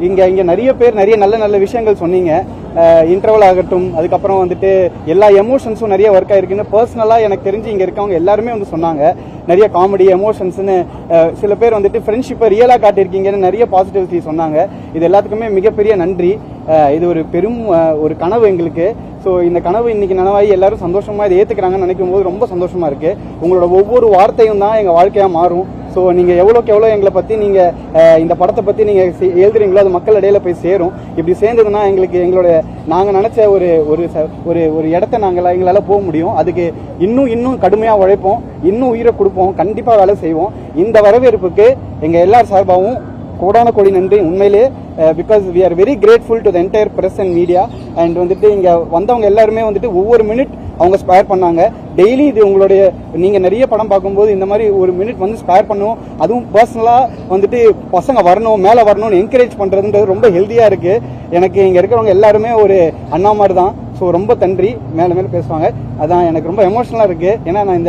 இங்கே நிறைய பேர் நிறைய நல்ல நல்ல விஷயங்கள் சொன்னீங்க. இன்டர்வல் ஆகட்டும், அதுக்கப்புறம் வந்துட்டு எல்லா எமோஷன்ஸும் நிறைய ஒர்க் ஆயிருக்குன்னு பர்சனலாக எனக்கு தெரிஞ்சு இங்கே இருக்கவங்க எல்லாருமே வந்து சொன்னாங்க. நிறைய காமெடி எமோஷன்ஸ்னு சில பேர் வந்துட்டு ஃப்ரெண்ட்ஷிப்பை ரியலாக காட்டியிருக்கீங்கன்னு நிறைய பாசிட்டிவிட்டி சொன்னாங்க. இது எல்லாத்துக்குமே மிகப்பெரிய நன்றி. இது ஒரு பெரும் ஒரு கனவு எங்களுக்கு. ஸோ இந்த கனவு இன்னைக்கு நனவாகி எல்லாரும் சந்தோஷமாக இதை ஏற்றுக்கிறாங்கன்னு நினைக்கும் போது ரொம்ப சந்தோஷமாக இருக்குது. உங்களோட ஒவ்வொரு வார்த்தையும் தான் எங்கள் வாழ்க்கையாக மாறும். ஸோ நீங்கள் எவ்வளோக்கு எவ்வளோ எங்களை பற்றி நீங்கள் இந்த படத்தை பற்றி நீங்கள் எழுதுறீங்களோ அது மக்கள் இடையில போய் சேரும். இப்படி சேர்ந்ததுன்னா எங்களுக்கு நாங்கள் நினச்ச ஒரு ஒரு ஒரு இடத்த எங்களால் போக முடியும். அதுக்கு இன்னும் கடுமையாக உழைப்போம், இன்னும் உயிரை கொடுப்போம், கண்டிப்பாக வேலை செய்வோம். இந்த வரவேற்புக்கு எங்கள் எல்லார் சார்பாகவும் கோடான கோடி நன்றி உண்மையிலே. Because we are very grateful to the entire press and media. And வந்துட்டு இங்கே வந்தவங்க எல்லாருமே வந்துட்டு ஒவ்வொரு மினிட் அவங்க ஸ்பேர் பண்ணாங்க. டெய்லி இது உங்களுடைய நீங்கள் நிறைய படம் பார்க்கும்போது இந்த மாதிரி ஒரு மினிட் வந்து ஸ்பேர் பண்ணுவோம். அதுவும் பர்சனலாக வந்துட்டு பசங்க வரணும், மேலே வரணும்னு என்கரேஜ் பண்ணுறதுன்றது ரொம்ப ஹெல்த்தியாக இருக்குது. எனக்கு இங்கே இருக்கிறவங்க எல்லாருமே ஒரு அண்ணா மாதிரி தான். ஸோ ரொம்ப நன்றி. மேலே பேசுவாங்க. அதான் எனக்கு ரொம்ப எமோஷனலாக இருக்குது. ஏன்னா நான்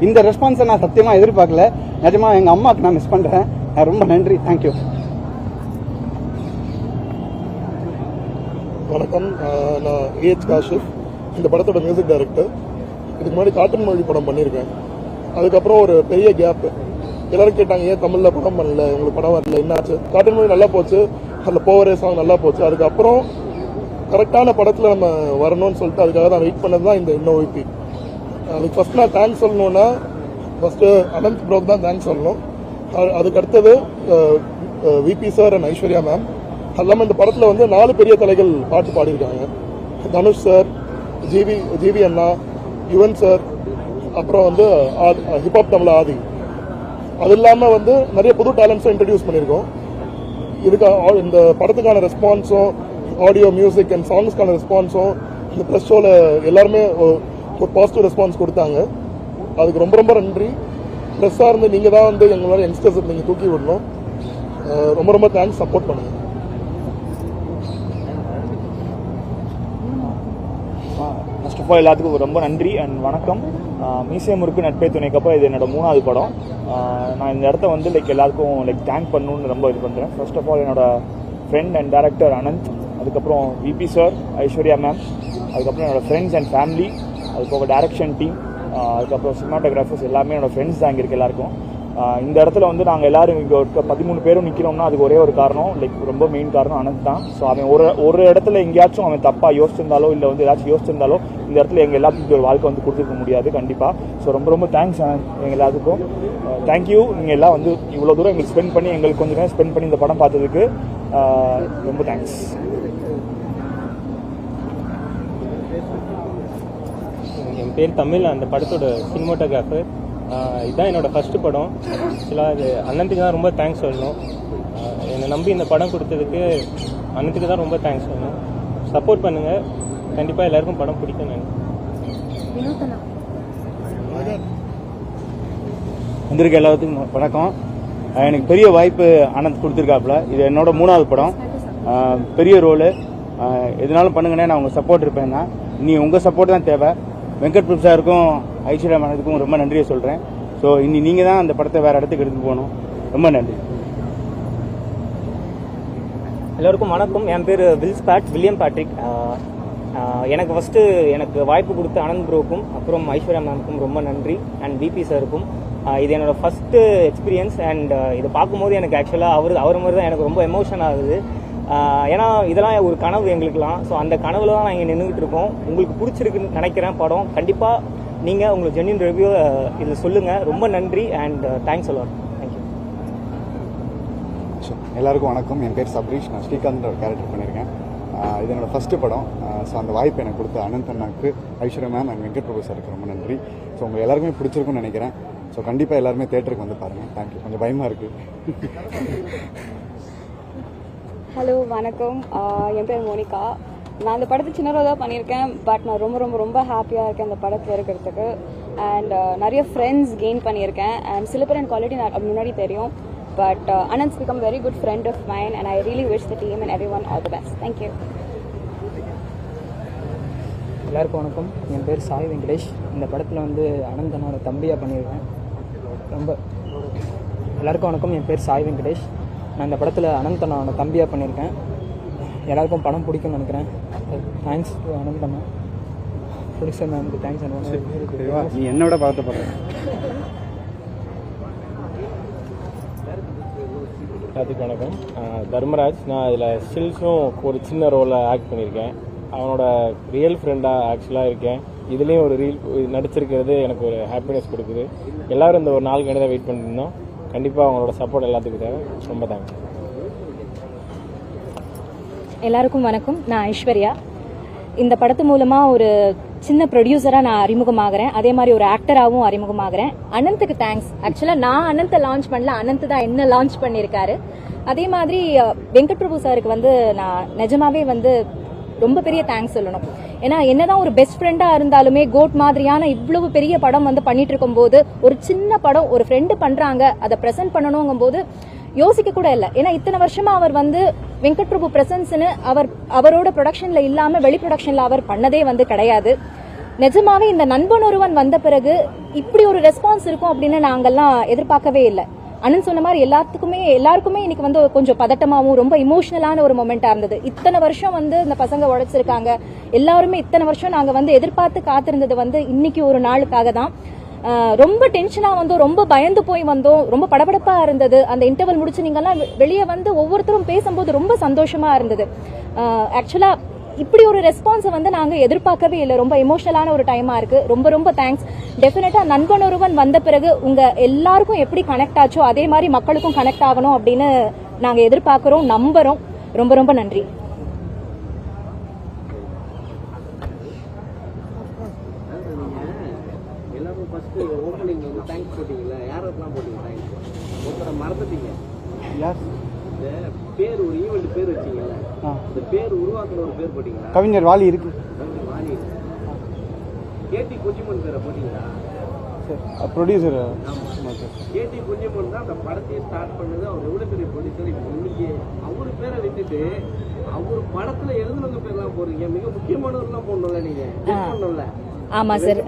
இந்த ரெஸ்பான்ஸை நான் சத்தியமாக எதிர்பார்க்கல. நிஜமாக எங்கள் அம்மாவுக்கு நான் மிஸ் பண்ணுறேன். ரொம்ப நன்றி. தேங்க்யூ. வணக்கம், நான் ஏஹெச் காஷிப், இந்த படத்தோட மியூசிக் டைரக்டர். இதுக்கு முன்னாடி காட்டன் மொழி படம் பண்ணியிருக்கேன். அதுக்கப்புறம் ஒரு பெரிய கேப். எல்லாரும் கேட்டாங்க ஏன் தமிழில் படம் பண்ணல, உங்களுக்கு படம் வரல, என்னாச்சு? காட்டன் மொழி நல்லா போச்சு, அதில் போவரே சாங் நல்லா போச்சு. அதுக்கப்புறம் கரெக்டான படத்தில் நம்ம வரணும்னு சொல்லிட்டு அதுக்காக தான் வெயிட் பண்ணது தான் இந்த இன்னோவிபி. அதுக்கு ஃபஸ்ட் நான் தேங்க்ஸ் சொல்லணும்னா ஃபஸ்ட்டு அனந்த் ப்ரோக்கு தான் தேங்க்ஸ் சொல்லணும். அதுக்கு அடுத்தது VP sir and Aishwarya ma'am. அது இல்லாமல் இந்த படத்தில் வந்து 4 பெரிய தலைகள் பாட்டு பாடியிருக்காங்க. தனுஷ் சார், ஜிவி அண்ணா, யுவன் சார், அப்புறம் வந்து ஹிப்ஹாப் தமிழ் ஆதி. அது இல்லாமல் வந்து நிறைய புது டேலண்ட்ஸும் இன்ட்ரடியூஸ் பண்ணியிருக்கோம். இதுக்கு இந்த படத்துக்கான ரெஸ்பான்ஸும், ஆடியோ, மியூசிக் அண்ட் சாங்ஸ்க்கான ரெஸ்பான்ஸும் இந்த ப்ரெஸ் ஷோவில் எல்லாருமே ஒரு பாசிட்டிவ் ரெஸ்பான்ஸ் கொடுத்தாங்க. அதுக்கு ரொம்ப ரொம்ப நன்றி. ப்ரெஸ்ஸாக இருந்து நீங்கள் தான் வந்து எங்களோட யங்ஸ்டர்ஸ் நீங்கள் தூக்கி விடணும். ரொம்ப ரொம்ப தேங்க்ஸ், சப்போர்ட் பண்ணுங்கள். ஃபர்ஸ்ட் ஆஃப் ஆல் எல்லாத்துக்கும் ரொம்ப நன்றி அண்ட் வணக்கம். மியூசியம் இருக்கு நட்பே துணைக்கப்புறம் இது என்னோட 3வது படம். நான் இந்த இடத்த வந்து எல்லாருக்கும் தேங்க் பண்ணணும்னு ரொம்ப இது பண்ணுறேன். ஃபர்ஸ்ட் ஆஃப் ஆல் என்னோட ஃப்ரெண்ட் அண்ட் டேரக்டர் அனந்த், அதுக்கப்புறம் விபி சார், ஐஸ்வர்யா மேம், அதுக்கப்புறம் என்னோட ஃப்ரெண்ட்ஸ் அண்ட் ஃபேமிலி, அது போக டைரக்ஷன் டீம், அதுக்கப்புறம் சினிமாட்டோகிராஃபர்ஸ் எல்லாமே என்னோட ஃப்ரெண்ட்ஸ் தான் இங்கே இருக்க எல்லாருக்கும். இந்த இடத்துல வந்து நாங்கள் எல்லாரும் இங்கே இருக்க 13 பேரும் நிற்கிறோம்னா அதுக்கு ஒரே ஒரு காரணம், ரொம்ப மெயின் காரணம் அனந்த் தான். ஸோ அவன் ஒரு இடத்துல எங்கேயாச்சும் அவன் தப்பாக யோசிச்சிருந்தாலோ இல்லை வந்து ஏதாச்சும் யோசிச்சிருந்தாலோ இந்த இடத்துல எங்கள் எல்லாத்துக்கும் ஒரு வாழ்க்கை வந்து கொடுத்துருக்க முடியாது கண்டிப்பாக. ஸோ ரொம்ப ரொம்ப தேங்க்ஸ் எங்கள் எல்லாத்துக்கும். தேங்க்யூ. நீங்கள் எல்லாம் வந்து இவ்வளோ தூரம் எங்களுக்கு ஸ்பெண்ட் பண்ணி எங்களுக்கு கொஞ்சம் நேரம் ஸ்பெண்ட் பண்ணி இந்த படம் பார்த்ததுக்கு ரொம்ப தேங்க்ஸ். என் பேர் தமிழ், அந்த படத்தோட சினிமாட்டோகிராஃபர். இதுதான் என்னோடய ஃபஸ்ட்டு படம். ஆக்சுவலாக இது அண்ணனுக்கு தான் ரொம்ப தேங்க்ஸ் சொல்லணும். என்னை நம்பி இந்த படம் கொடுத்ததுக்கு அண்ணனுக்கு தான் ரொம்ப தேங்க்ஸ் சொல்லணும். சப்போர்ட் பண்ணுங்கள், கண்டிப்பாக எல்லாருக்கும் படம் பிடிக்கும். வந்திருக்க எல்லாத்துக்கும் வணக்கம். எனக்கு பெரிய வாய்ப்பு ஆனந்த் கொடுத்துருக்காப்புல. இது என்னோட 3வது படம், பெரிய ரோலு. எதுனாலும் பண்ணுங்கண்ணே, நான் உங்கள் சப்போர்ட் இருப்பேன்னா. நீ உங்கள் சப்போர்ட் தான் தேவை. வெங்கட் பிரபு சாருக்கும் ஐஸ்வர்யா மேனதுக்கும் ரொம்ப நன்றியை சொல்கிறேன். ஸோ இனி நீங்கள் தான் அந்த படத்தை வேறு இடத்துக்கு எடுத்துகிட்டு போகணும். ரொம்ப நன்றி. எல்லோருக்கும் வணக்கம். என் பேர் வில்லியம் பேட்ரிக். எனக்கு ஃபஸ்ட்டு எனக்கு வாய்ப்பு கொடுத்த அனந்த் ப்ரோக்கும் அப்புறம் ஐஸ்வர்யா மேமுக்கும் ரொம்ப நன்றி. அண்ட் விபி சாருக்கும். இது என்னோடய ஃபஸ்ட்டு எக்ஸ்பீரியன்ஸ். அண்ட் இதை பார்க்கும்போது எனக்கு ஆக்சுவலாக அவர் மாதிரி தான் எனக்கு ரொம்ப எமோஷன் ஆகுது. ஏன்னா இதெல்லாம் ஒரு கனவு எங்களுக்குலாம். ஸோ அந்த கனவுல தான் நாங்கள் நின்றுக்கிட்டு இருக்கோம். உங்களுக்கு பிடிச்சிருக்குன்னு நினைக்கிறேன் படம். கண்டிப்பாக நீங்கள் உங்களுக்கு ஜென்யூன் ரிவ்யூ இதில் சொல்லுங்கள். ரொம்ப நன்றி அண்ட் தேங்க்ஸ் அலாட். தேங்க்யூ. எல்லாருக்கும் வணக்கம். என் பேர் சப்ரீஷ். நான் ஸ்ரீகாந்த் ஒரு கேரக்டர் பண்ணியிருக்கேன். இது என்னோடய ஃபஸ்ட்டு படம். ஸோ அந்த வாய்ப்பு எனக்கு கொடுத்த அனந்த் அண்ணாக்கு, ஐஸ்வர்யா மேம் அண்ட் வெங்கட் பிரபு சாருக்கு ரொம்ப நன்றி. ஸோ உங்கள் எல்லாருக்குமே பிடிச்சிருக்குன்னு நினைக்கிறேன். ஸோ கண்டிப்பாக எல்லாருமே தேட்டருக்கு வந்து பாருங்கள். தேங்க்யூ. கொஞ்சம் பயமாக இருக்குது. ஹலோ, வணக்கம். என் பேர் மோனிகா. நான் அந்த படத்தை சின்னதாக தான் பண்ணியிருக்கேன். பட் நான் ரொம்ப ரொம்ப ரொம்ப ஹாப்பியாக இருக்கேன் அந்த படத்தில் இருக்கிறதுக்கு. அண்ட் நிறைய ஃப்ரெண்ட்ஸ் கெயின் பண்ணியிருக்கேன். அண்ட் சில பேர் எனக்கு ஆல்ரெடி முன்னாடி தெரியும். But Anand's become a very good friend of mine and I really wish the team and everyone all the best. Thank you. எல்லாருக்கும் வணக்கம். என் பேர் சாய் வெங்கடேஷ். இந்த படத்தில் வந்து அனந்தனோட தம்பியாக பண்ணியிருக்கேன். எல்லாருக்கும் வணக்கம். என் பேர் சாய் வெங்கடேஷ். நான் இந்த படத்தில் அனந்த் அண்ணாவோட தம்பியாக பண்ணியிருக்கேன். எல்லாருக்கும் படம் பிடிக்கும்னு நினைக்கிறேன். தேங்க்ஸ் டு அனந்த் அண்ணா. ப்ரொடியூசர் மேம்க்கு தேங்க்ஸ் அண்ணா. நீ என்னோட பார்த்து போகிறேன். எல்லாத்துக்கும் வணக்கம். தர்மராஜ். நான் அதில் ஸ்டில்ஸும் ஒரு சின்ன ரோலில் ஆக்ட் பண்ணியிருக்கேன். அவனோட ரியல் ஃப்ரெண்டாக ஆக்சுவலாக இருக்கேன். இதுலேயும் ஒரு நடிச்சிருக்கிறது எனக்கு ஒரு ஹாப்பினஸ் கொடுக்குது. எல்லோரும் இந்த ஒரு நாளுக்கு தான் வெயிட் பண்ணியிருந்தோம். கண்டிப்பாக அவங்களோட சப்போர்ட் எல்லாத்துக்கும் தேவை. ரொம்ப தேங்க்ஸ். எல்லாருக்கும் வணக்கம். நான் ஐஸ்வர்யா. இந்த படத்து மூலமாக ஒரு சின்ன ப்ரொடியூசராக நான் அறிமுகமாகறேன். அதே மாதிரி ஒரு ஆக்டராகவும் அறிமுகமாகறேன். அனந்துக்கு தேங்க்ஸ். ஆக்சுவலாக நான் அனந்தை லான்ச் பண்ணல, அனந்த் தான் என்ன லான்ச் பண்ணியிருக்காரு. அதே மாதிரி வெங்கட் பிரபு சாருக்கு வந்து நான் நிஜமாவே வந்து ரொம்ப பெரிய தேங்க்ஸ் சொல்லணும். ஏன்னா என்னதான் ஒரு பெஸ்ட் ஃப்ரெண்டா இருந்தாலுமே கோட் மாதிரியான இவ்வளவு பெரிய படம் வந்து பண்ணிட்டு இருக்கும் போது ஒரு சின்ன படம் ஒரு ஃப்ரெண்டு பண்றாங்க அதை பிரசன்ட் பண்ணணுங்கும் போது யோசிக்க கூட இல்லை. ஏன்னா இத்தனை வருஷமா அவர் வந்து வெங்கட் பிரபு பிரசன்ஸ்னு அவரோட ப்ரொடக்ஷன்ல இல்லாம வெளி ப்ரொடக்ஷன்ல அவர் பண்ணதே வந்து கிடையாது. நிஜமாவே இந்த நண்பன் ஒருவன் வந்த பிறகு இப்படி ஒரு ரெஸ்பான்ஸ் இருக்கும் அப்படின்னு நாங்கெல்லாம் எதிர்பார்க்கவே இல்லை. அனந்த் சொன்ன மாதிரி எல்லாருக்குமே இன்னைக்கு வந்து கொஞ்சம் பதட்டமாகவும் ரொம்ப இமோஷனலான ஒரு மொமெண்டா இருந்தது. இத்தனை வருஷம் வந்து இந்த பசங்க உழைச்சிருக்காங்க. எல்லாருமே இத்தனை வருஷம் நாங்க வந்து எதிர்பார்த்து காத்திருந்தது வந்து இன்னைக்கு ஒரு நாளுக்காக தான். ரொம்ப டென்ஷனா வந்தோம், ரொம்ப பயந்து போய் வந்தோம், ரொம்ப படபடப்பா இருந்தது. அந்த இன்டர்வல் முடிச்சு நீங்கெல்லாம் வெளியே வந்து ஒவ்வொருத்தரும் பேசும்போது ரொம்ப சந்தோஷமா இருந்தது. ஆக்சுவலா இப்படி ஒரு ரெஸ்பான்ஸை வந்து நாங்க எதிர்பார்க்கவே இல்லை. ரொம்ப எமோஷனலான ஒரு டைமா இருக்கு. ரொம்ப ரொம்ப தேங்க்ஸ். டெஃபினட்டா நண்பன் ஒருவன் வந்த பிறகு உங்க எல்லாருக்கும் எப்படி கனெக்ட் ஆச்சோ அதே மாதிரி மக்களுக்கும் கனெக்ட் ஆகணும் அப்படின்னு நாங்க எதிர்பார்க்கிறோம், நம்புறோம். ரொம்ப ரொம்ப நன்றி. கவிஞர் வாலி இருக்கு. ப்ரொடியூசர் கேடி குஞ்சிமன் தான் அந்த படத்தையே ஸ்டார்ட் பண்ணது. அவர் எவ்வளவு பெரிய ப்ரொடியூசர். இன்னைக்கு அவரு பேரை விட்டுட்டு அவர் படத்துல எழுதுனவங்க பேர்லாம் போறீங்க. மிக முக்கியமானவர்லாம் போடணும்ல, நீங்க பண்ணல. ஆமா சார்,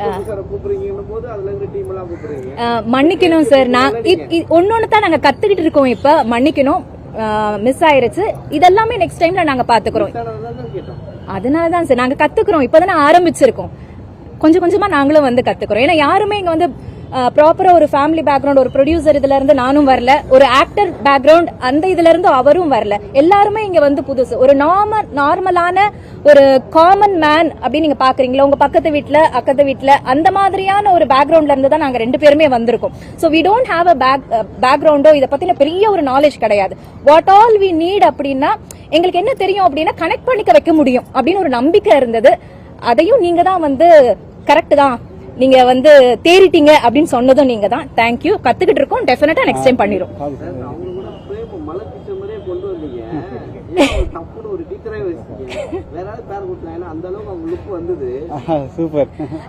கூப்பிடுறீங்க போது அதுல இருந்து டீம் எல்லாம் கூப்பிடுறீங்க. மன்னிக்கணும் சார். நான் ஒன்னொன்னு தான் நாங்க கத்துக்கிட்டு இருக்கோம். இப்ப மன்னிக்கணும், மிஸ் ஆயிருச்சு. இதெல்லாமே நெக்ஸ்ட் டைம்ல நாங்க பாத்துக்கிறோம். அதனாலதான் சார் நாங்க கத்துக்கிறோம். இப்பதானே ஆரம்பிச்சிருக்கோம். கொஞ்சம் கொஞ்சமா நாங்களும் வந்து கத்துக்கிறோம். ஏன்னா யாருமே இங்க வந்து ப்ராப்பரா ஒரு ஃபேமிலி பேக்ரவுண்ட், ஒரு ப்ரொடியூசர் இதுல இருந்து நானும் வரல, ஒரு ஆக்டர் பேக்ரவுண்ட் அந்த இதுல இருந்து அவரும் வரல. எல்லாருமே இங்க வந்து புதுசு. ஒரு நார்மலான ஒரு காமன் மேன் அப்படின்னு நீங்க பாக்குறீங்களா, உங்க பக்கத்து வீட்டுல அக்கத்து வீட்டுல அந்த மாதிரியான ஒரு பேக்ரவுண்ட்ல இருந்து தான் நாங்க 2 பேருமே வந்திருக்கோம். So we don't have a பேக்ரவுண்டோ இதை பத்தின பெரிய ஒரு நாலேஜ் கிடையாது. வாட் ஆல் வி நீட் அப்படின்னா எங்களுக்கு என்ன தெரியும் அப்படின்னா கனெக்ட் பண்ணிக்க வைக்க முடியும் அப்படின்னு ஒரு நம்பிக்கை இருந்தது. அதையும் நீங்க தான் வந்து கரெக்ட் தான், நீங்க வந்து தேறிட்டீங்க அப்படின்னு சொன்னதும் நீங்க தான். தேங்க்யூ. கத்துக்கிட்டு இருக்கோம். டெஃபினட்டா நெக்ஸ்ட் டைம் பண்ணிரும்.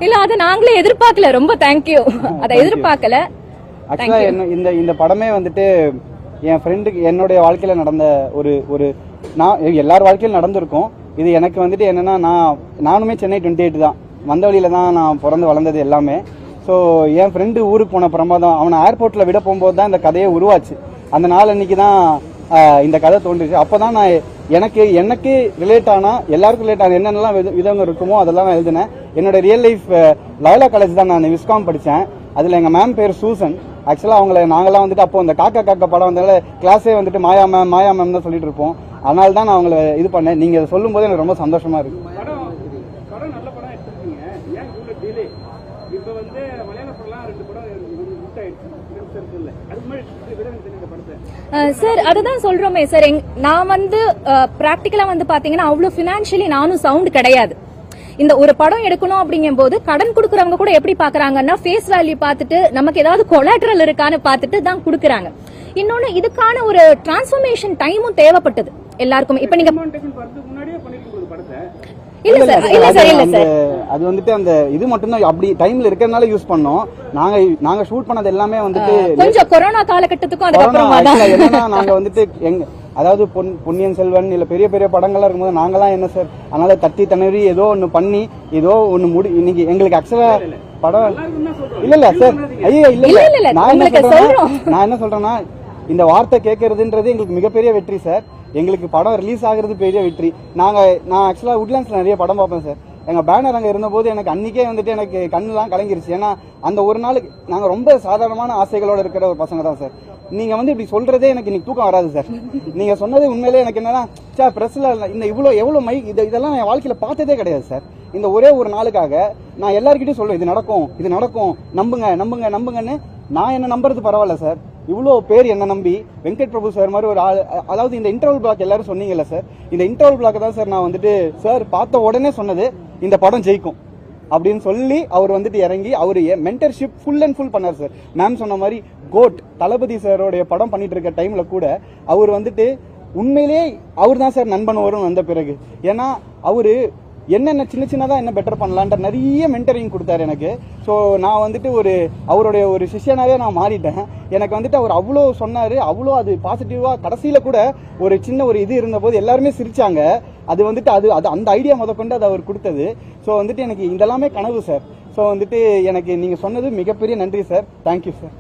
இல்ல அத நாங்களே எதிர்பார்க்கல. ரொம்ப தேங்க்யூ. அத எதிர்பார்க்கல. ஆக்சுவலா இந்த படமே வந்துட்டு என் ஃப்ரெண்டுக்கு என்னுடைய வாழ்க்கையில நடந்த ஒரு நான் எல்லார் வாழ்க்கையிலும் நடந்திருக்கும். இது எனக்கு வந்துட்டு என்னன்னா நானுமே சென்னை 28 தான், வந்த வழியில தான் நான் பிறந்து வளர்ந்தது எல்லாமே. ஸோ என் ஃப்ரெண்டு ஊருக்கு போன பிரமாதம் அவனை ஏர்போர்ட்டில் விட போகும்போது தான் இந்த கதையை உருவாச்சு. அந்த நாள் அன்னைக்கு தான் இந்த கதை தோன்றுச்சு. அப்போ தான் நான் எனக்கு ரிலேட் ஆனா எல்லாருக்கும் ரிலேட் ஆன என்னென்னலாம் விதங்கள் இருக்குமோ அதெல்லாம் நான் எழுதினேன். என்னோட ரியல் லைஃப் லயோலா காலேஜ் தான் நான் விஸ்காம் படித்தேன். அதில் எங்கள் மேம் பேர் சூசன். ஆக்சுவலாக அவங்கள நாங்களாம் வந்துட்டு அப்போ இந்த காக்கா படம் வந்தால கிளாஸே வந்துட்டு மாயா மேம் தான் சொல்லிட்டு இருப்போம். அதனால தான் நான் அவங்கள இது பண்ணேன். நீங்கள் இதை சொல்லும் போது எனக்கு ரொம்ப சந்தோஷமா இருக்கு. சார் அதுதான் சொல்றோமே சார். நான் வந்து பிராக்டிகலா வந்து பாத்தீங்கன்னா அவ்வளவு பினான்சியலி நானும் சவுண்ட் கிடையாது. இந்த ஒரு படம் எடுக்கணும் அப்படிங்கும் போது கடன் கொடுக்கறவங்க கூட எப்படி பாக்குறாங்கன்னா ஃபேஸ் வேல்யூ பார்த்துட்டு நமக்கு ஏதாவது கொலாட்ரல் இருக்கான்னு பார்த்துட்டு தான் கொடுக்கறாங்க. இன்னொன்னு இதுக்கான ஒரு டிரான்ஸ்ஃபர்மேஷன் டைமும் தேவைப்பட்டது எல்லாருக்கும். இப்ப நீங்க அது வந்துட்டு அந்த இது மட்டும் தான் அப்படி டைம்ல இருக்கறனால யூஸ் பண்ணோம். நாங்க ஷூட் பண்ணது எல்லாமே வந்துட்டு கொஞ்சம் கொரோனா காலகட்டத்துக்கும் அதுக்கப்புறமா தான் என்னன்னா நாங்க வந்துட்டு அதாவது பொன்னியின் செல்வன் இல்ல பெரிய பெரிய படங்கள்லாம் இருக்கும்போது நாங்கெல்லாம் என்ன சார் அதனால தட்டி தண்ணி ஏதோ ஒன்னு பண்ணி ஏதோ ஒன்னு இன்னைக்கு எங்களுக்கு ஆக்சுவலா படம் இல்ல சார் ஐயோ இல்ல நான் என்ன சொல்றேன்னா இந்த வார்த்தை கேட்கறதுன்றது எங்களுக்கு மிகப்பெரிய வெற்றி சார். எங்களுக்கு படம் ரிலீஸ் ஆகிறது பெரிய வெற்றி. நான் ஆக்சுவலாக உட்லாண்ட்ஸில் நிறைய படம் பார்ப்பேன் சார். எங்கள் பேனர் அங்கே இருந்தபோது எனக்கு அன்றைக்கே வந்துட்டு எனக்கு கண்ணெலாம் கலங்கிருச்சு. ஏன்னா அந்த ஒரு நாளுக்கு நாங்கள் ரொம்ப சாதாரணமான ஆசைகளோடு இருக்கிற ஒரு பசங்க தான் சார். நீங்கள் வந்து இப்படி சொல்கிறதே எனக்கு இன்னைக்கு தூக்கம் வராது சார். நீங்கள் சொன்னது உண்மையிலே எனக்கு என்னன்னா சார் ப்ரெஸ்ஸில் இந்த எவ்வளோ இதெல்லாம் என் வாழ்க்கையில் பார்த்ததே கிடையாது சார். இந்த ஒரே ஒரு நாளுக்காக நான் எல்லாருக்கிட்டையும் சொல்லுவேன், இது நடக்கும் நம்புங்கன்னு. நான் என்ன நம்புறது பரவாயில்ல சார், இவ்வளோ பேர் என்ன நம்பி வெங்கட் பிரபு சார் மாதிரி ஒரு ஆள், அதாவது இந்த இன்டர்வல் பிளாக் எல்லாரும் சொன்னீங்கல்ல சார், இந்த இன்டர்வல் பிளாக் தான் சார் நான் வந்துட்டு சார் பார்த்த உடனே சொன்னது இந்த படம் ஜெயிக்கும் அப்படின்னு சொல்லி அவர் வந்துட்டு இறங்கி அவர் மென்டர்ஷிப் ஃபுல் அண்ட் ஃபுல் பண்ணார் சார். மேம் சொன்ன மாதிரி கோட் தளபதி சாரோடைய படம் பண்ணிட்டு இருக்க டைம்ல கூட அவர் வந்துட்டு உண்மையிலேயே அவர் தான் சார் நண்பன் வரும் வந்த பிறகு. ஏன்னா அவரு என்னென்ன சின்னதாக என்ன பெட்டர் பண்ணலான்ற நிறைய மென்டரிங் கொடுத்தாரு எனக்கு. ஸோ நான் வந்துட்டு அவருடைய ஒரு சிஷ்யனாவே நான் மாறிட்டேன். எனக்கு வந்துட்டு அவர் அவ்வளோ சொன்னார், அவ்வளோ அது பாசிட்டிவாக. கடைசியில் கூட ஒரு சின்ன ஒரு இது இருந்தபோது எல்லாருமே சிரிச்சாங்க. அது வந்துட்டு அது அந்த ஐடியா முதற்கொண்டு அது அவர் கொடுத்தது. ஸோ வந்துட்டு எனக்கு இதெல்லாமே கனவு சார். ஸோ வந்துட்டு எனக்கு நீங்கள் சொன்னது மிகப்பெரிய நன்றி சார். Thank you sir.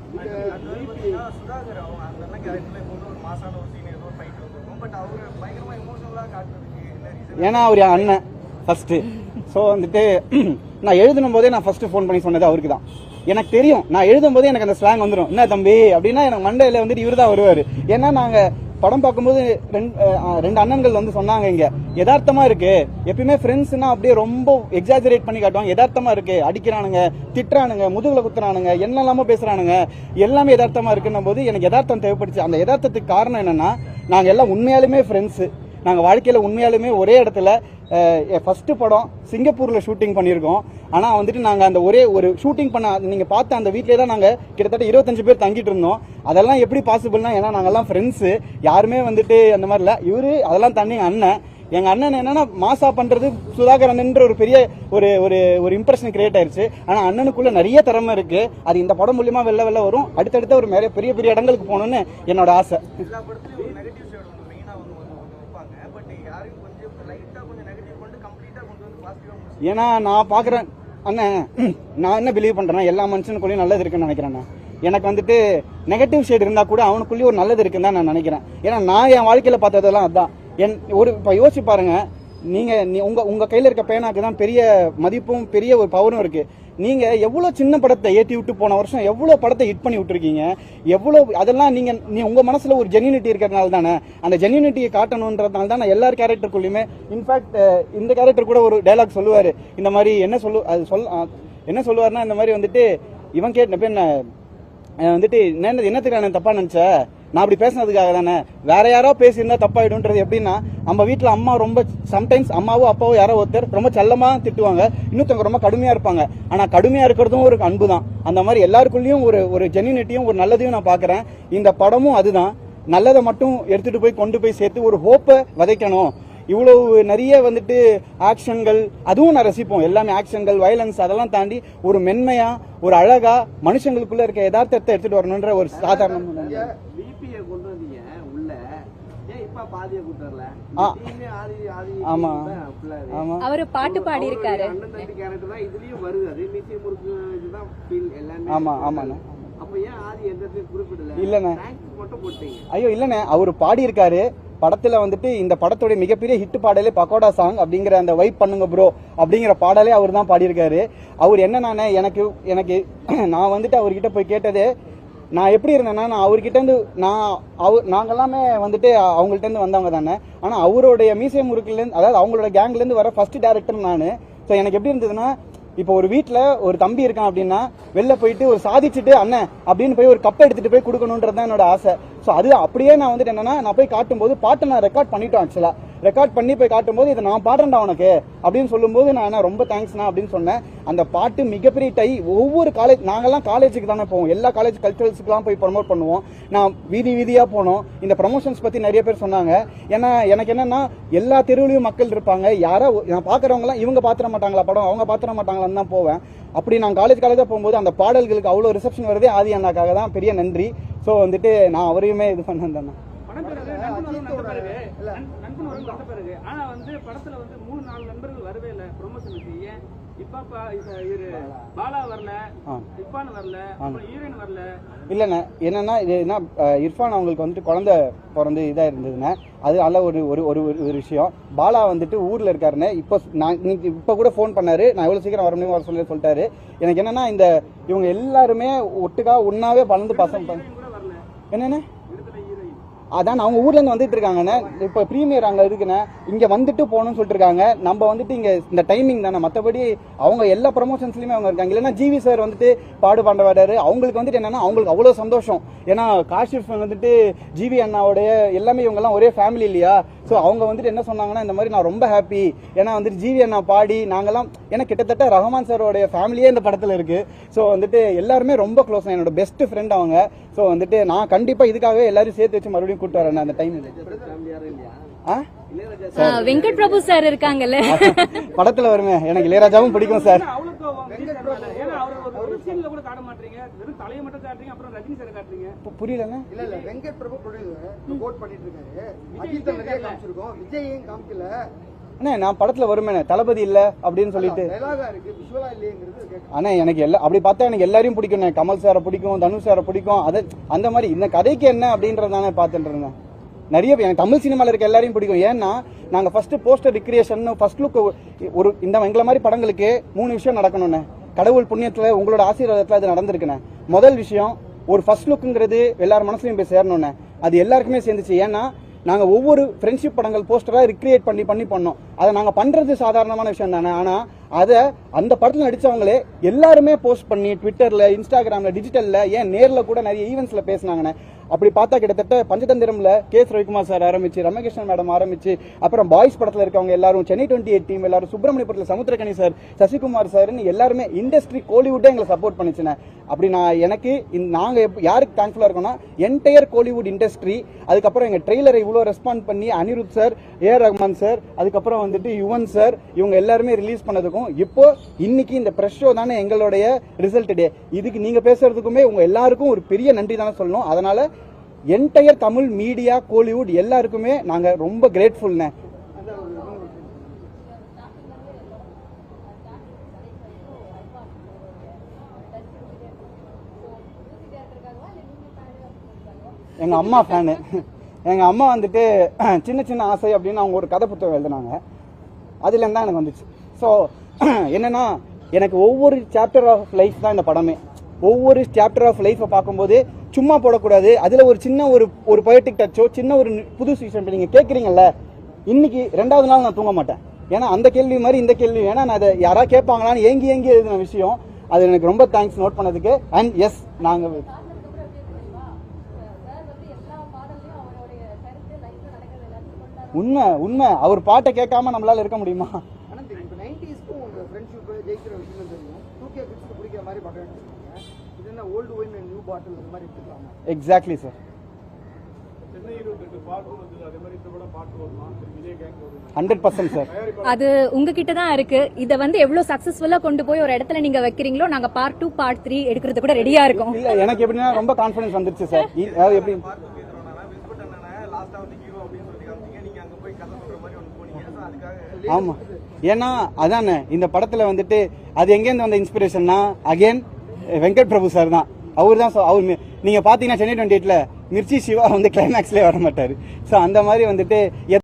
ஏன்னா அவர் என் அண்ணன் ஃபர்ஸ்ட். ஸோ வந்துட்டு நான் எழுதும் போதே நான் ஃபர்ஸ்ட் ஃபோன் பண்ணி சொன்னது அவருக்கு தான். எனக்கு தெரியும் நான் எழுதும் போதே எனக்கு அந்த ஸ்லாங் வந்துடும், என்ன தம்பி அப்படின்னா எனக்கு மண்டையில வந்துட்டு இவர் தான் வருவார். ஏன்னா நாங்கள் படம் பார்க்கும்போது ரெண்டு அண்ணன்கள் வந்து சொன்னாங்க, இங்க யதார்த்தமா இருக்கு, எப்பயுமே ஃப்ரெண்ட்ஸ்னா அப்படியே ரொம்ப எக்ஸாஜரேட் பண்ணி காட்டுவாங்க, யதார்த்தமா இருக்கு, அடிக்கிறானுங்க, திட்டுறானுங்க, முதுகுல குத்துறானுங்க, என்னெல்லாமோ பேசுறானுங்க, எல்லாமே யதார்த்தமா இருக்குன்னும் போது எனக்கு யதார்த்தம் தேவைப்படுச்சு. அந்த யதார்த்தத்துக்கு காரணம் என்னன்னா நாங்கள் எல்லாம் உண்மையாலுமே ஃப்ரெண்ட்ஸு. நாங்கள் வாழ்க்கையில் உண்மையாலுமே ஒரே இடத்துல ஃபர்ஸ்ட் படம் சிங்கப்பூரில் ஷூட்டிங் பண்ணியிருக்கோம். ஆனால் வந்துட்டு நாங்கள் அந்த ஒரே ஒரு ஷூட்டிங் பண்ண நீங்கள் பார்த்த அந்த வீட்டிலே தான் நாங்கள் கிட்டத்தட்ட 25 பேர் தங்கிட்டு இருந்தோம். அதெல்லாம் எப்படி பாசிபிள்னா, ஏன்னா நாங்கள்லாம் ஃப்ரெண்ட்ஸு, யாருமே வந்துட்டு அந்த மாதிரி இல்லை. இவர் அதெல்லாம் தாண்டி எங்கள் அண்ணன் என்னன்னா மாசா பண்ணுறது சுதாகர் அண்ணன்ற ஒரு பெரிய ஒரு ஒரு இம்ப்ரெஷன் கிரியேட் ஆயிடுச்சு. ஆனால் அண்ணனுக்குள்ள நிறைய திறமை இருக்கு. அது இந்த படம் மூலியமா வெளில வரும். அடுத்தடுத்த ஒரு பெரிய பெரிய இடங்களுக்கு போகணும்னு என்னோட ஆசை. ஏன்னா நான் பார்க்குறேன் அண்ணன், நான் என்ன பிலீவ் பண்ணுறேன்னா எல்லா மனுஷனுக்குள்ளேயும் நல்லது இருக்குன்னு நினைக்கிறேன். எனக்கு வந்துட்டு நெகட்டிவ் ஷேட் இருந்தால் கூட அவனுக்குள்ளேயும் ஒரு நல்லது இருக்குன்னு தான் நான் நினைக்கிறேன். ஏன்னா நான் என் வாழ்க்கையில் பார்த்ததெல்லாம் அதுதான். இப்போ யோசிச்சு பாருங்க, உங்கள் கையில் இருக்க பேனாக்கு தான் பெரிய மதிப்பும் பெரிய ஒரு பவரும் இருக்குது. நீங்கள் எவ்வளோ சின்ன படத்தை ஏற்றி விட்டு போன வருஷம் எவ்வளோ படத்தை ஹிட் பண்ணி விட்டுருக்கீங்க, எவ்வளோ அதெல்லாம் நீ உங்கள் மனசில் ஒரு ஜென்யூனிட்டி இருக்கிறதுனால தானே, அந்த ஜென்யூனிட்டியை காட்டணுன்றதுனால தான் எல்லார் கேரக்டருக்குள்ளேயுமே. இன்ஃபேக்ட் இந்த கேரக்டர் கூட ஒரு டைலாக் சொல்லுவார், இந்த மாதிரி என்ன சொல்லுவார்னா, இந்த மாதிரி வந்துட்டு இவன் கேட்ட வந்துட்டு என்னத்துக்கு நான் தப்பா நினைச்ச, நான் அப்படி பேசினதுக்காக தானே, வேற யாரோ பேசியிருந்தா தப்பாயிடும்ன்றது. எப்படின்னா நம்ம வீட்டில் அம்மா ரொம்ப சம்டைம்ஸ் அம்மாவோ அப்பாவோ யாரோ ஒருத்தர் ரொம்ப செல்லமா திட்டுவாங்க, இன்னொருத்தவங்க ரொம்ப கடுமையா இருப்பாங்க. ஆனா கடுமையா இருக்கிறதும் ஒரு அன்பு தான். அந்த மாதிரி எல்லாருக்குள்ளேயும் ஒரு ஜென்யூனிட்டியும் ஒரு நல்லதையும் நான் பாக்குறேன். இந்த படமும் அதுதான். நல்லதை மட்டும் எடுத்துட்டு போய் கொண்டு போய் சேர்த்து ஒரு ஹோப்பை விதைக்கணும். இவ்வளவு நிறைய வந்துட்டு ஆக்ஷன்கள், அதுவும் நான் ரசிப்போம். எல்லாமே ஆக்ஷன்கள், வயலன்ஸ், அதெல்லாம் தாண்டி ஒரு மென்மையா ஒரு அழகா மனுஷங்களுக்குள்ள இருக்க யதார்த்தத்தை எடுத்துட்டு வரணும்ன்ற ஒரு சாதாரண கொண்டு வந்தீங்க உள்ள. ஆமா ஆமா அவரு பாட்டு பாடி இருக்காரு. அண்ணன் தம்பி கேரக்டர் தான் இதுலயும் வருது. அதே மீசியம் முறுக்கு இதுதான் ஃபீல் எல்லாமே. ஆமா ஆமாண்ணே. அப்ப ஏன் ஆதி எந்த குறிப்பிடல? இல்லண்ணே, மட்டும் போட்டீங்க. ஐயோ இல்லண்ணே, அவரு பாடி இருக்காரு படத்துல. வந்துட்டு இந்த படத்தோட மிகப்பெரிய ஹிட் பாடலே பக்கோடா சாங் அப்படிங்கிற அந்த வைப் பண்ணுங்க ப்ரோ அப்படிங்கிற பாடலே அவர் தான் பாடியிருக்காரு. அவர் என்னன்னா எனக்கு நான் வந்துட்டு அவர்கிட்ட போய் கேட்டது, நான் எப்படி இருந்தேன்னா, நான் அவர்கிட்ட இருந்து நாங்க எல்லாமே வந்துட்டு அவங்கள்ட்ட இருந்து வந்தவங்க தானே. ஆனா அவருடைய மியூசியம் முறுக்குலேருந்து, அதாவது அவங்களோட கேங்ல இருந்து வர ஃபர்ஸ்ட் டேரக்டர் நானு. ஸோ எனக்கு எப்படி இருந்ததுன்னா, இப்போ ஒரு வீட்டில் ஒரு தம்பி இருக்கான் அப்படின்னா வெளில போயிட்டு ஒரு சாதிச்சுட்டு அண்ணன் அப்படின்னு போய் ஒரு கப்பை எடுத்துட்டு போய் கொடுக்கணுன்றது தான் என்னோட ஆசை. ஸோ அது அப்படியே நான் வந்துட்டு என்னன்னா, நான் போய் காட்டும்போது பாட்டை நான் ரெக்கார்ட் பண்ணிட்டோம். ஆக்சுவலா ரெக்கார்ட் பண்ணி போய் காட்டும்போது இதை நான் பாடுறேன்டா உனக்கு அப்படின்னு சொல்லும்போது நான் ரொம்ப தேங்க்ஸ்ண்ணா அப்படின்னு சொன்னேன். அந்த பாட்டு மிகப்பெரிய ஒவ்வொரு காலேஜ், நாங்கெல்லாம் காலேஜுக்கு தானே போவோம், எல்லா காலேஜ் கல்ச்சரல்ஸுக்குலாம் போய் ப்ரமோட் பண்ணுவோம். நான் வீதியாக போனோம். இந்த ப்ரமோஷன்ஸ் பற்றி நிறைய பேர் சொன்னாங்க. ஏன்னா எனக்கு என்னன்னா, எல்லா தெருவுலையும் மக்கள் இருப்பாங்க. யாரோ நான் பார்க்குறவங்களாம் இவங்க பார்த்துட மாட்டாங்களா படம், அவங்க பார்த்துட மாட்டாங்களான்னு தான் போவேன். அப்படி நான் காலேஜாக போகும்போது அந்த பாடல்களுக்கு அவ்வளோ ரிசப்ஷன் வருதே ஆதி அண்ணாக்காக தான். பெரிய நன்றி. ஸோ வந்துட்டு நான் அவரையுமே இது பண்ணேன். நண்பன் வந்த பிறகு ஆனா வந்து படத்துல வந்து 3-4 நண்பர்கள் வரவே இல்லை ப்ரொமோஷனுக்கு. ஏன் இப்ப பாலா வரல, இர்ஃபான் வரல, அப்புறம் ஹீரோயின் வரல? இல்லைண்ணே, என்னன்னா இது என்ன இர்ஃபான் அவங்களுக்கு வந்துட்டு குழந்தை பிறந்து இதாக இருந்ததுண்ணே, அது நல்ல ஒரு ஒரு ஒரு விஷயம். பாலா வந்துட்டு ஊரில் இருக்காருண்ணே. இப்போ கூட ஃபோன் பண்ணாரு, நான் எவ்வளோ சீக்கிரம் வர முடியும் வர சொல்லிட்டாரு. எனக்கு என்னன்னா இந்த இவங்க எல்லாருமே ஒட்டுக்கா ஒன்னாவே வளர்ந்து பசங்க என்னண்ணே அதான் அவங்க ஊர்ல இருந்து வந்துட்டு இருக்காங்கண்ணே. இப்ப பிரீமியர் அங்க இருக்குண்ணே, இங்க வந்துட்டு போகணும்னு சொல்லிட்டு இருக்காங்க. நம்ம வந்துட்டு இங்க இந்த டைமிங் தானே, மற்றபடி அவங்க எல்லா ப்ரமோஷன்ஸ்லயுமே அவங்க இருக்காங்க. இல்லைன்னா ஜிவி சார் வந்துட்டு பாடு பாண்டவாடாரு, அவங்களுக்கு வந்துட்டு என்னன்னா அவங்களுக்கு அவ்வளவு சந்தோஷம். ஏன்னா காஷிஃப் வந்துட்டு ஜிவி அண்ணாவுடைய எல்லாமே இவங்க எல்லாம் ஒரே ஃபேமிலி இல்லையா. ஸோ அவங்க வந்துட்டு என்ன சொன்னாங்கன்னா, இந்த மாதிரி நான் ரொம்ப ஹாப்பி, ஏன்னா வந்துட்டு ஜிவி அண்ணா பாடி நாங்கெல்லாம், ஏன்னா கிட்டத்தட்ட ரஹ்மான் சாரோடைய ஃபேமிலியே இந்த படத்துல இருக்கு. ஸோ வந்துட்டு எல்லாருமே ரொம்ப க்ளோஸ், என்னோட பெஸ்ட் ஃப்ரெண்ட் அவங்க. ஸோ வந்துட்டு நான் கண்டிப்பா இதுக்காகவே எல்லாரும் சேர்த்து வச்சு மறுபடியும் கூட்டு வரேன் அந்த டைம். வெங்கட் பிரபு சார் இருக்காங்கல்ல படத்துல வருமே, எனக்கு இளையராஜாவும் பிடிக்கும் சார். புரியலங்க. இல்ல வெங்கட் பிரபு ப்ரொடியூசர் கோட் பண்ணிட்டு இருக்காரு, அஜித் நிறைய காமிச்சிருக்கோம், விஜயும் காமிக்கல. அண்ணே நான் படத்துல வருமே தளபதி இல்ல அப்படின்னு சொல்லிட்டு அண்ணா எனக்கு எல்லாம் அப்படி பார்த்தா எனக்கு எல்லாரையும் பிடிக்கும். கமல் சாரை பிடிக்கும், தனுஷ் சாரை பிடிக்கும். அது அந்த மாதிரி இந்த கதைக்கு என்ன அப்படின்றதானே பார்த்துட்டு இருந்தேன். நிறைய எனக்கு தமிழ் சினிமாவில் இருக்க எல்லாரையும் பிடிக்கும். ஏன்னா நாங்கள் first poster recreation, first look, ஒரு இந்த எங்களை மாதிரி படங்களுக்கு 3 விஷயம் நடக்கணும்ண்ணே. கடவுள் புண்ணியத்தில் உங்களோட ஆசீர்வாதத்தில் அது நடந்திருக்குண்ணே. முதல் விஷயம், ஒரு ஃபர்ஸ்ட் லுக்குங்கிறது எல்லார் மனசுலையும் போய் சேரணும்ண்ணே. அது எல்லாருக்குமே சேர்ந்துச்சு. ஏன்னா நாங்கள் ஒவ்வொரு ஃப்ரெண்ட்ஷிப் படங்கள் போஸ்டராக ரிக்ரியேட் பண்ணி பண்ணோம். அதை நாங்கள் பண்ணுறது சாதாரணமான விஷயம் தானே. ஆனால் அதை அந்த படத்தில் நடித்தவங்களே எல்லாருமே போஸ்ட் பண்ணி ட்விட்டரில், இன்ஸ்டாகிராமில், டிஜிட்டலில், ஏன் நேரில் கூட நிறைய ஈவெண்ட்ஸில் பேசினாங்கண்ணே. அப்படி பார்த்தா கிட்டத்தட்ட பஞ்சதந்திரம்ல கேஎஸ் ரவிக்குமார் சார் ஆரம்பிச்சு, ரமகிருஷ்ணன் மேடம் ஆரம்பிச்சு, அப்புறம் பாய்ஸ் படத்தில் இருக்கவங்க எல்லாரும், சென்னை 28 டீம் எல்லாரும், சுப்பிரமணியபுரத்தில் சமுத்திரகனி சார், சசிகுமார் சார்னு எல்லாருமே இண்டஸ்ட்ரி கோலிவுட்டே எங்களை சப்போர்ட் பண்ணிச்சுண்ணே. அப்படி நான் எனக்கு நாங்கள் யாருக்கு தேங்க்ஃபுல்லாக இருக்கோம்னா என்டையர் கோலிவுட் இண்டஸ்ட்ரி. அதுக்கப்புறம் எங்கள் ட்ரெய்லரை இவ்வளோ ரெஸ்பாண்ட் பண்ணி Anirudh sir, AR Rahman sir, அதுக்கப்புறம் வந்துட்டு யுவன் சார், இவங்க எல்லாருமே ரிலீஸ் பண்ணதுக்கும் இப்போ இன்னைக்கு இந்த ப்ரெஷ் ஷோ தானே எங்களுடைய ரிசல்ட் டே. இதுக்கு நீங்க பேசுறதுக்குமே உங்க எல்லாருக்கும் ஒரு பெரிய நன்றி தானே சொல்லணும். அதனால என்டையர் தமிழ் மீடியா, கோலிவுட் எல்லாருக்குமே நாங்க ரொம்ப கிரேட்ஃபுல்ண்ணே. எங்க அம்மா ஃபேனு. எங்க அம்மா வந்துட்டு சின்ன சின்ன ஆசை அப்படின்னு அவங்க ஒரு கதை புத்தகம் எழுதினாங்க. அதுல இருந்தா எனக்கு வந்துச்சு. ஸோ என்னன்னா எனக்கு ஒவ்வொரு சாப்டர் ஆஃப் லைஃப் தான் இந்த படமே. ஒவ்வொரு சாப்டர் ஆஃப் லைஃப்பை பார்க்கும்போது சும்மா போடக்கூடாது, அதில் ஒரு சின்ன ஒரு பொயட்டிக் டச்சோ, சின்ன ஒரு புது விஷயம் நீங்கள் கேட்குறீங்கல்ல. இன்னைக்கு 2வது நாள் நான் தூங்க மாட்டேன். ஏன்னா அந்த கேள்வி மாதிரி இந்த கேள்வி, ஏன்னா நான் அதை யாராவது கேட்பாங்களான்னு ஏங்கி எழுதின விஷயம். அது எனக்கு ரொம்ப தேங்க்ஸ் நோட் பண்ணதுக்கு. அண்ட் எஸ், நாங்கள் உண்மை அவர் பாட்டை கேட்காம நம்மளால இருக்க முடியுமா? Exactly sir. அது உங்ககிட்ட தான் இருக்கு. இத வந்து எவ்வளவு சக்சஸ்ஃபுல்லா கொண்டு போய் ஒரு இடத்துல நீங்க வைக்கிறீங்களோ, நாங்க பார்ட் 2 பார்ட் 3 எடுக்கிறது கூட ரெடியா இருக்கோம். இல்ல எனக்கு எப்படின்னா ரொம்ப கான்ஃபிடன்ஸ் வந்துருச்சு சார். எப்படி ஆமா, ஏன்னா அதானே இந்த படத்துல வந்துட்டு அது எங்கேருந்து வந்த இன்ஸ்பிரேஷன்னா அகைன் வெங்கட் பிரபு சார் தான். அவர் தான் அவர் நீங்க பாத்தீங்கன்னா சென்னை 28ல மிர்ச்சி சிவா வந்து கிளைமேக்ஸ்லேயே வர மாட்டாரு. ஸோ அந்த மாதிரி வந்துட்டு